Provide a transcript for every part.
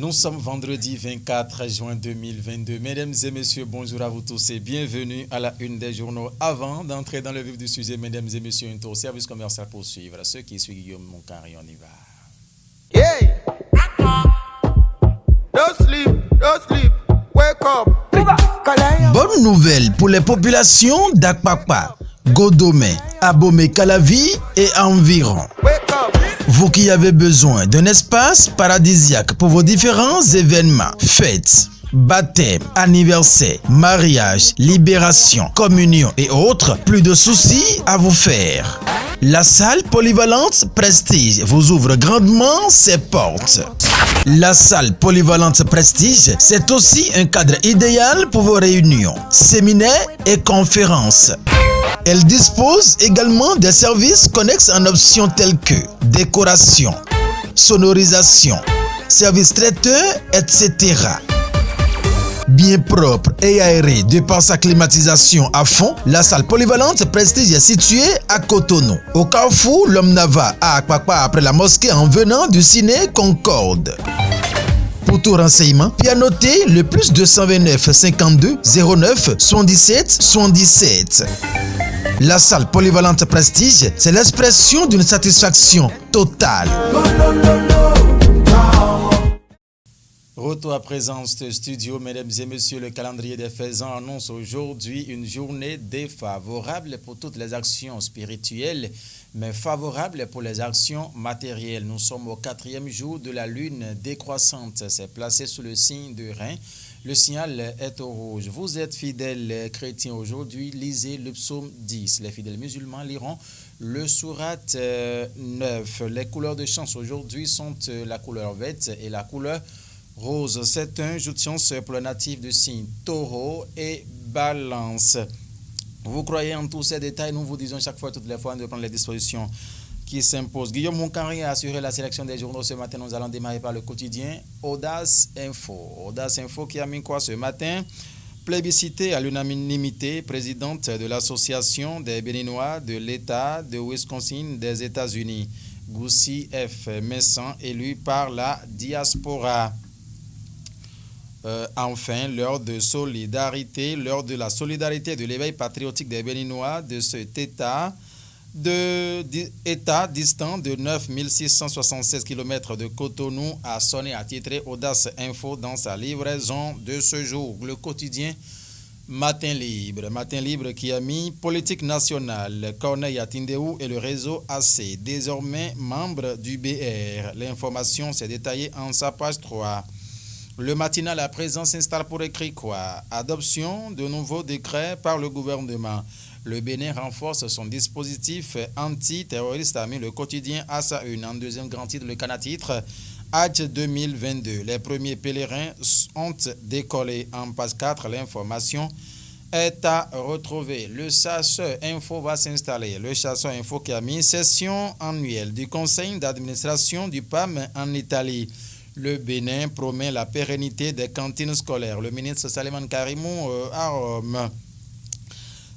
Nous sommes vendredi 24 juin 2022. Mesdames et messieurs, bonjour à vous tous et bienvenue à la une des journaux. Avant d'entrer dans le vif du sujet, mesdames et messieurs, un tour service commercial pour suivre. Ceux qui suivent Guillaume Moncari, on y va. Yeah! Don't sleep, wake up. Bonne nouvelle pour les populations d'Akpakpa, Godomé, Abomey, Calavi et environ. Wake up. Vous qui avez besoin d'un espace paradisiaque pour vos différents événements, fêtes, baptême, anniversaire, mariage, libération, communion et autres, plus de soucis à vous faire. La salle polyvalente Prestige vous ouvre grandement ses portes. La salle polyvalente Prestige, c'est aussi un cadre idéal pour vos réunions, séminaires et conférences. Elle dispose également des services connexes en options telles que décoration, sonorisation, services traiteurs, etc. Bien propre et aérée de par sa climatisation à fond, la salle polyvalente Prestige est située à Cotonou, au carrefour L'Homme Nava à Akpakpa après la mosquée en venant du ciné Concorde. Pour tout renseignement, puis à noter le plus 229 52 09 77 77. La salle polyvalente Prestige, c'est l'expression d'une satisfaction totale. Retour à présent ce studio, mesdames et messieurs, le calendrier des faisans annonce aujourd'hui une journée défavorable pour toutes les actions spirituelles, mais favorable pour les actions matérielles. Nous sommes au 4e jour de la lune décroissante. C'est placé sous le signe de Rein. Le signal est au rouge. Vous êtes fidèles chrétiens aujourd'hui, lisez le psaume 10. Les fidèles musulmans liront le sourate 9. Les couleurs de chance aujourd'hui sont la couleur verte et la couleur rose. C'est un jour de chance pour le natif de signe Taureau et Balance. Vous croyez en tous ces détails, nous vous disons chaque fois, toutes les fois, de prendre les dispositions qui s'imposent. Guillaume Moncari a assuré la sélection des journaux ce matin. Nous allons démarrer par le quotidien Audace Info. Audace Info qui a mis quoi ce matin? Plébiscité à l'unanimité, présidente de l'association des Béninois de l'État de Wisconsin des États-Unis. Goussi F. Messan, élu par la diaspora. Enfin, l'heure de la solidarité de l'éveil patriotique des Béninois de cet État, État distant de 9676 km de Cotonou a sonné à titrer Audace Info dans sa livraison de ce jour. Le quotidien Matin Libre qui a mis politique nationale, Corneille Atindéou et le réseau AC, désormais membre du BR. L'information s'est détaillée en sa page 3. Le matinal à présent s'installe pour écrire quoi? Adoption de nouveaux décrets par le gouvernement. Le Bénin renforce son dispositif antiterroriste, a mis le quotidien à sa une. En deuxième grand titre, le Canatitre, Hajj 2022. Les premiers pèlerins ont décollé. En page 4, l'information est à retrouver. Le chasseur info va s'installer. Le chasseur info qui a mis session annuelle du conseil d'administration du PAM en Italie. Le Bénin promet la pérennité des cantines scolaires. Le ministre Saliman Karimou à Rome.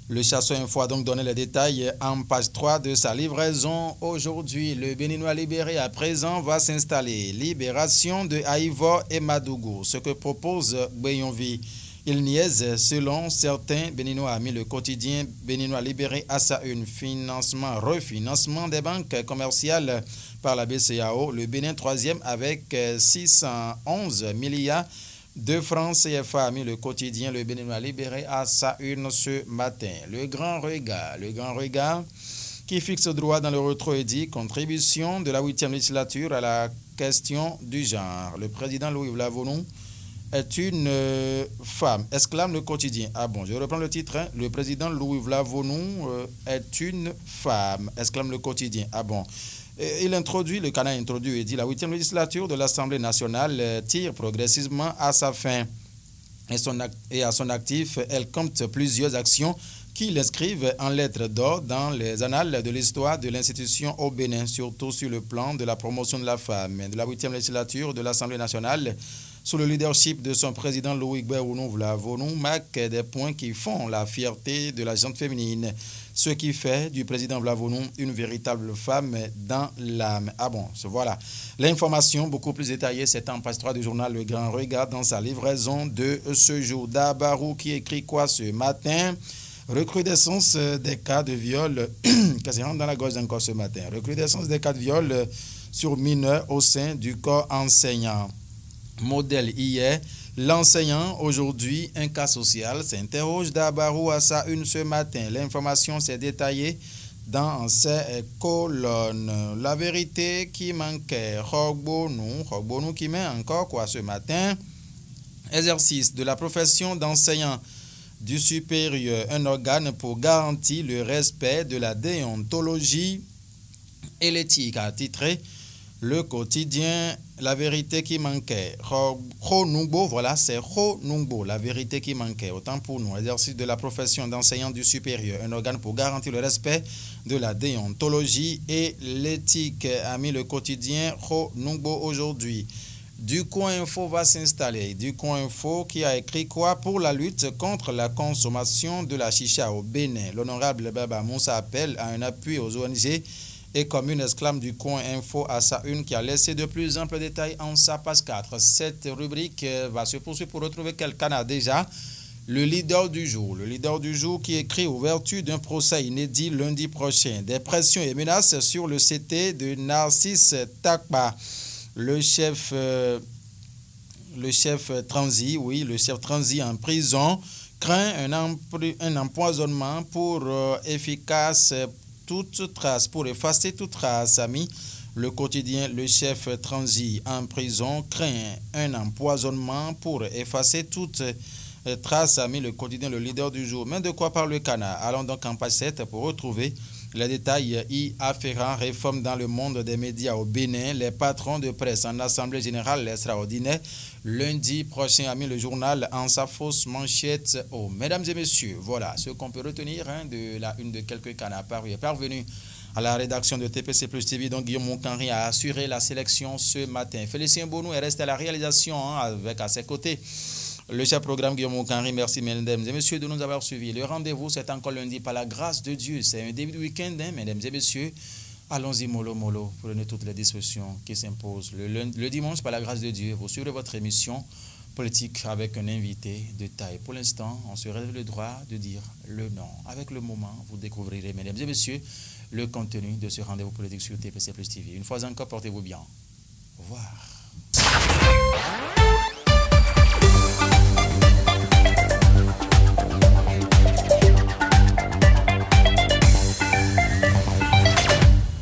Le chasseur info a donc donné les détails en page 3 de sa livraison. Aujourd'hui, le Béninois libéré à présent va s'installer. Libération de Haïvo et Madougou. Ce que propose Beyonvi. Il niaise selon certains Béninois, a mis le quotidien Béninois libéré à sa une. Refinancement des banques commerciales par la BCAO. Le Bénin 3e avec 611 milliards de francs CFA, a mis le quotidien Le Béninois libéré à sa une ce matin. Le grand regard qui fixe droit dans le retro et dit contribution de la 8e législature à la question du genre. Le président Louis Vlavonou est une femme, exclame le quotidien. Ah bon, je reprends le titre. Le président Louis Vlavonou est une femme, exclame le quotidien. Ah bon. Le Canada introduit et dit la 8e législature de l'Assemblée nationale tire progressivement à sa fin. Et à son actif, elle compte plusieurs actions qui l'inscrivent en lettres d'or dans les annales de l'histoire de l'institution au Bénin, surtout sur le plan de la promotion de la femme. De la 8e législature de l'Assemblée nationale sous le leadership de son président Loïc Berounou-Vlavonou, marque des points qui font la fierté de la gente féminine, ce qui fait du président Vlavonou une véritable femme dans l'âme. Ah bon, voilà. L'information beaucoup plus détaillée, c'est en page 3 du journal Le Grand Regard dans sa livraison de ce jour. Dabarou qui écrit quoi ce matin? Recrudescence des cas de viol, quasiment dans la gorge encore ce matin. Recrudescence des cas de viol sur mineurs au sein du corps enseignant. Modèle hier, l'enseignant aujourd'hui, un cas social, s'interroge Dabarou à sa une ce matin. L'information s'est détaillée dans ces colonnes. La vérité qui manquait, Rogbonou qui met encore quoi ce matin? Exercice de la profession d'enseignant du supérieur, un organe pour garantir le respect de la déontologie et l'éthique, a titré le quotidien La vérité qui manquait. Ronungbo, voilà, c'est Ronungbo, la vérité qui manquait. Autant pour nous, exercice de la profession d'enseignant du supérieur, un organe pour garantir le respect de la déontologie et l'éthique, a mis le quotidien Ronungbo aujourd'hui. Du Coin Info va s'installer. Du Coin Info qui a écrit quoi? Pour la lutte contre la consommation de la chicha au Bénin. L'honorable Baba Moussa appelle à un appui aux ONG et communes, exclame Du Coin Info à sa une qui a laissé de plus amples détails en sa page 4. Cette rubrique va se poursuivre pour retrouver quelqu'un a déjà. Le leader du jour. Le leader du jour qui écrit ouverture d'un procès inédit lundi prochain. Des pressions et menaces sur le CT de Narcisse Takba. Le chef Transi en prison craint un empoisonnement pour effacer toute trace, ami. Le quotidien, le chef Transi en prison craint un empoisonnement pour effacer toute trace, ami. Le quotidien, le leader du jour. Mais de quoi parle le canard? Allons donc en page 7 pour retrouver les détails y afférents. Réforme dans le monde des médias au Bénin. Les patrons de presse en assemblée générale extraordinaire lundi prochain, a mis le journal en sa fausse manchette. Oh, mesdames et messieurs, voilà ce qu'on peut retenir de la une de quelques canards parvenus à la rédaction de TPC Plus TV. Donc Guillaume Moncanry a assuré la sélection ce matin. Félicien Bonou est resté à la réalisation avec à ses côtés le chef programme Guillaume Moncanry. Merci mesdames et messieurs de nous avoir suivis. Le rendez-vous c'est encore lundi par la grâce de Dieu. C'est un début de week-end, mesdames et messieurs. Allons-y mollo, prenez toutes les dispositions qui s'imposent. Le dimanche, par la grâce de Dieu, vous suivrez votre émission politique avec un invité de taille. Pour l'instant, on se réserve le droit de dire le nom. Avec le moment, vous découvrirez, mesdames et messieurs, le contenu de ce rendez-vous politique sur TPC Plus TV. Une fois encore, portez-vous bien. Au revoir.